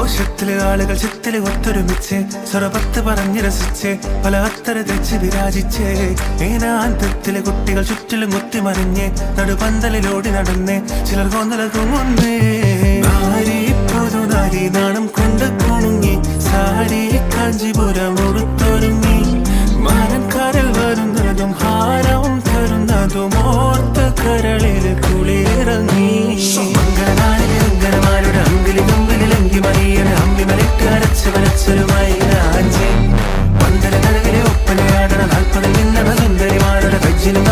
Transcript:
ആഘോഷത്തില് ആളുകൾ ചിത്തില് ഒത്തൊരുമിച്ച് സ്വരപത്ത് പറഞ്ഞ് രസിച്ച് പല അത്തര തെച്ച് വിരാജിച്ച് ഏനാന്തത്തിലെ കുട്ടികൾ ചുറ്റിലും കുത്തിമറിഞ്ഞ് നടുപന്തലിലോടി നടന്ന് ചിലർ കൊന്നല തൂങ്ങുന്നേ. നാരി പുതുനാരി നാണം കൊണ്ട് കുണുങ്ങി സാരി കാഞ്ചിപുരം ഉടുത്തൊരുങ്ങി മാനക്കാരിൽ വരുന്നതും ഹാരവും തരുന്നതും ഓർത്ത് കരളില് കുളിരിറങ്ങി. മംഗളനാളിലെ അങ്കിലി മുമ്പിലങ്കി മറിയുടെ അമ്പി മലിട്ട് അരച്ച് വരച്ചൊരുമായി രാജേ പന്തല കടവിലെ ഒപ്പനയാടണ 40 നിന്നണ സുന്ദരിമാരുടെ കജ്ജിലും